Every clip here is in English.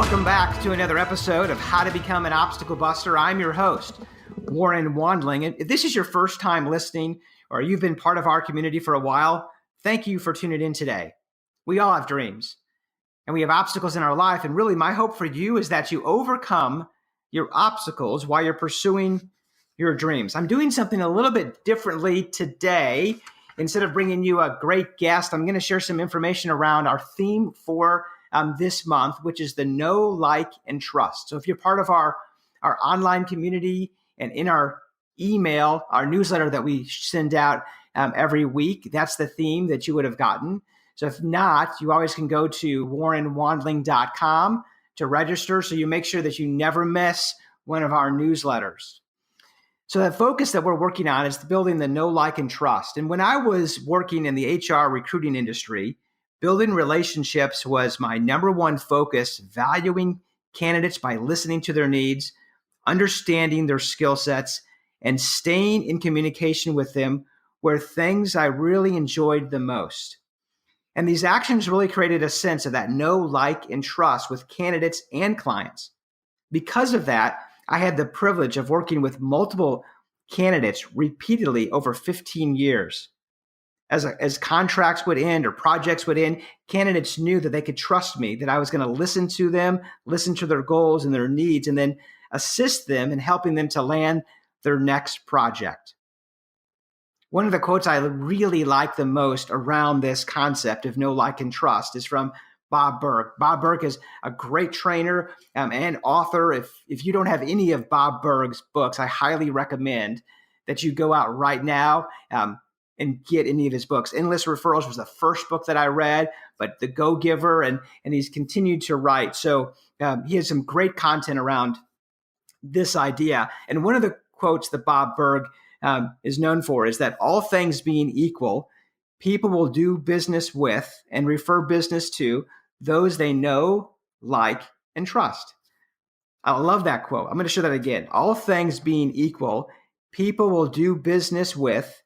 Welcome back to another episode of How to Become an Obstacle Buster. I'm your host, Warren Wandling. And if this is your first time listening or you've been part of our community for a while, thank you for tuning in today. We all have dreams and we have obstacles in our life. And really, my hope for you is that you overcome your obstacles while you're pursuing your dreams. I'm doing something a little bit differently today. Instead of bringing you a great guest, I'm going to share some information around our theme for this month, which is the know, like, and trust. So if you're part of our online community and in our email, our newsletter that we send out every week, that's the theme that you would have gotten. So if not, you always can go to warrenwandling.com to register so you make sure that you never miss one of our newsletters. So the focus that we're working on is building the know, like, and trust. And when I was working in the HR recruiting industry, building relationships was my number one focus, valuing candidates by listening to their needs, understanding their skill sets, and staying in communication with them were things I really enjoyed the most. And these actions really created a sense of that know, like, and trust with candidates and clients. Because of that, I had the privilege of working with multiple candidates repeatedly over 15 years. As contracts would end or projects would end, candidates knew that they could trust me, that I was going to listen to them, listen to their goals and their needs, and then assist them in helping them to land their next project. One of the quotes I really like the most around this concept of know, like, and trust is from Bob Burg. Bob Burg is a great trainer and author. If you don't have any of Bob Burg's books, I highly recommend that you go out right now and get any of his books. Endless Referrals was the first book that I read, but The Go-Giver, and he's continued to write. So he has some great content around this idea. And one of the quotes that Bob Burg is known for is that all things being equal, people will do business with and refer business to those they know, like, and trust. I love that quote. I'm going to show that again. All things being equal, people will do business with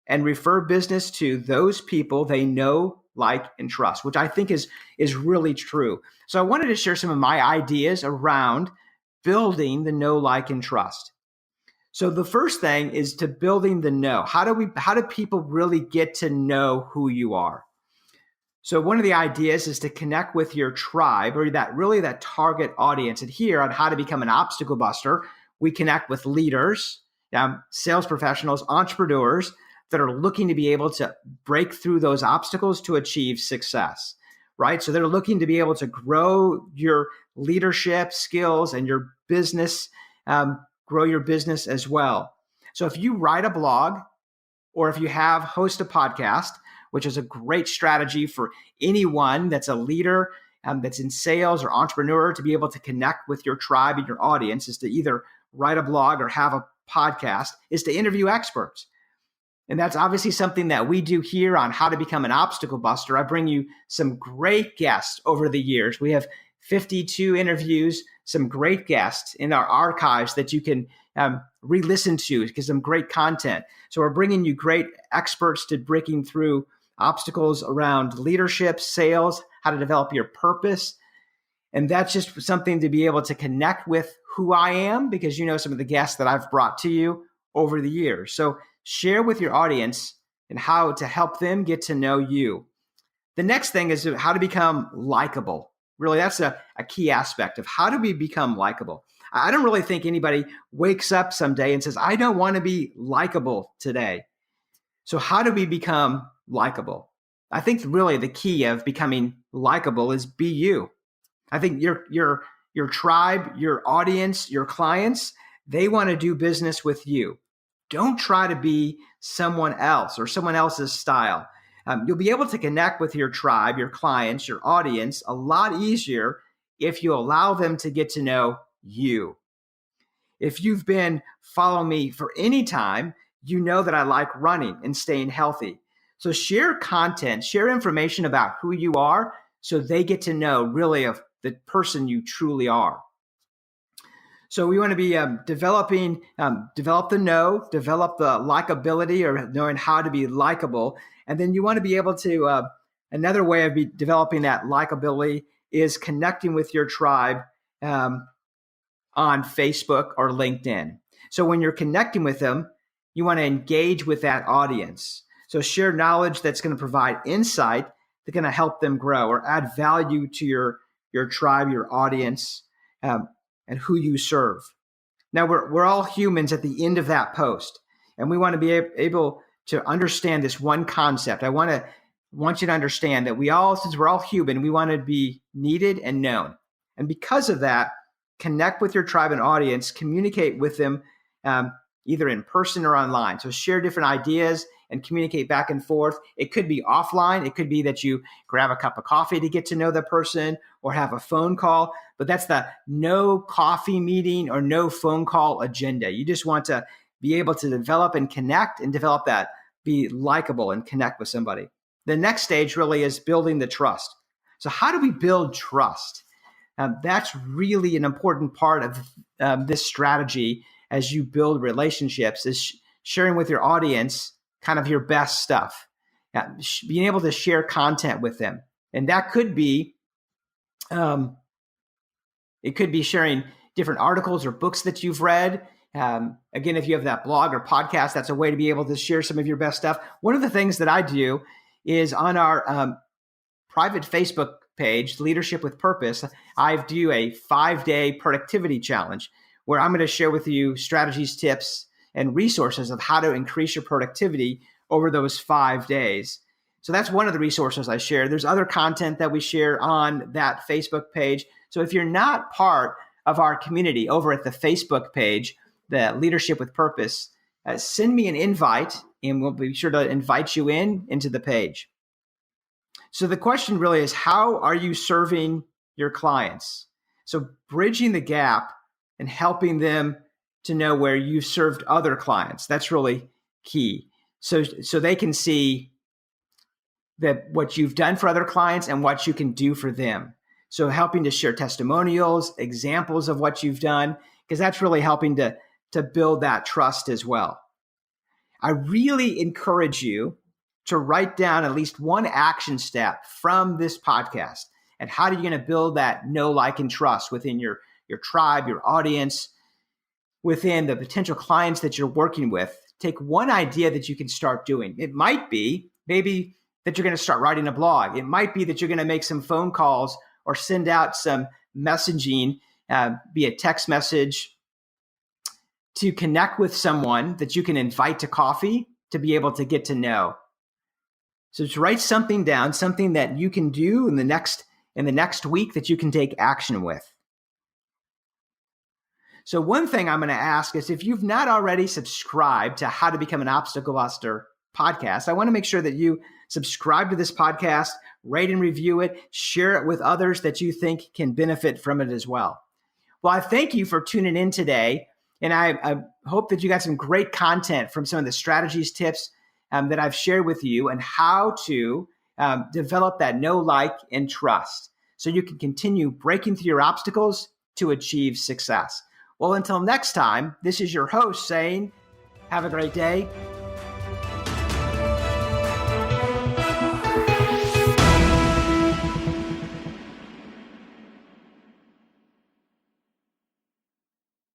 and refer business to those people they know, like, and trust, which I think is really true. So I wanted to share some of my ideas around building the know, like, and trust. So the first thing is to building the know. How do people really get to know who you are? So one of the ideas is to connect with your tribe or that target audience. And here on How to Become an Obstacle Buster, we connect with leaders, sales professionals, entrepreneurs that are looking to be able to break through those obstacles to achieve success, right? So they're looking to be able to grow your leadership skills and your business, grow your business as well. So if you write a blog or if you host a podcast, which is a great strategy for anyone that's a leader, that's in sales or entrepreneur, to be able to connect with your tribe and your audience, is to either write a blog or have a podcast, is to interview experts. And that's obviously something that we do here on How to Become an Obstacle Buster. I bring you some great guests over the years. We have 52 interviews, some great guests in our archives that you can re-listen to, because some great content. So we're bringing you great experts to breaking through obstacles around leadership, sales, how to develop your purpose. And that's just something to be able to connect with who I am, because you know some of the guests that I've brought to you over the years. So share with your audience and how to help them get to know you. The next thing is how to become likable. Really, that's a key aspect of how do we become likable. I don't really think anybody wakes up someday and says, I don't want to be likable today. So how do we become likable? I think really the key of becoming likable is be you. I think your tribe, your audience, your clients, they want to do business with you. Don't try to be someone else or someone else's style. You'll be able to connect with your tribe, your clients, your audience a lot easier if you allow them to get to know you. If you've been following me for any time, you know that I like running and staying healthy. So share content, share information about who you are so they get to know really of the person you truly are. So we want to be develop the know, develop the likability, or knowing how to be likable. And then you want to be able to, another way of developing that likability is connecting with your tribe on Facebook or LinkedIn. So when you're connecting with them, you want to engage with that audience. So share knowledge that's going to provide insight that's going to help them grow or add value to your tribe, your audience, and who you serve. Now, we're all humans at the end of that post, and we want to be able to understand this one concept. I want you to understand that since we're all human, we want to be needed and known. And because of that, connect with your tribe and audience, communicate with them either in person or online. So share different ideas and communicate back and forth. It could be offline. It could be that you grab a cup of coffee to get to know the person or have a phone call, but that's the no coffee meeting or no phone call agenda. You just want to be able to develop and connect and develop that, be likable and connect with somebody. The next stage really is building the trust. So how do we build trust? That's really an important part of this strategy as you build relationships, is sharing with your audience kind of your best stuff, being able to share content with them. And that could be, it could be sharing different articles or books that you've read. Again, if you have that blog or podcast, that's a way to be able to share some of your best stuff. One of the things that I do is on our private Facebook page, Leadership with Purpose, I do a 5-day productivity challenge where I'm going to share with you strategies, tips, and resources of how to increase your productivity over those 5 days. So that's one of the resources I share. There's other content that we share on that Facebook page. So if you're not part of our community over at the Facebook page, the Leadership with Purpose, send me an invite and we'll be sure to invite you into the page. So the question really is, how are you serving your clients? So bridging the gap and helping them to know where you've served other clients. That's really key. So they can see that what you've done for other clients and what you can do for them. So helping to share testimonials, examples of what you've done, because that's really helping to build that trust as well. I really encourage you to write down at least one action step from this podcast. And how are you going to build that know, like, and trust within your tribe, your audience, within the potential clients that you're working with? Take one idea that you can start doing. It might be maybe that you're going to start writing a blog. It might be that you're going to make some phone calls or send out some messaging via text message to connect with someone that you can invite to coffee to be able to get to know. So to write something down, something that you can do in the next week that you can take action with. So one thing I'm going to ask is, if you've not already subscribed to How to Become an Obstacle Buster podcast, I want to make sure that you subscribe to this podcast, rate and review it, share it with others that you think can benefit from it as well. Well, I thank you for tuning in today, and I hope that you got some great content from some of the strategies, tips that I've shared with you, and how to develop that know, like, and trust so you can continue breaking through your obstacles to achieve success. Well, until next time, this is your host saying, have a great day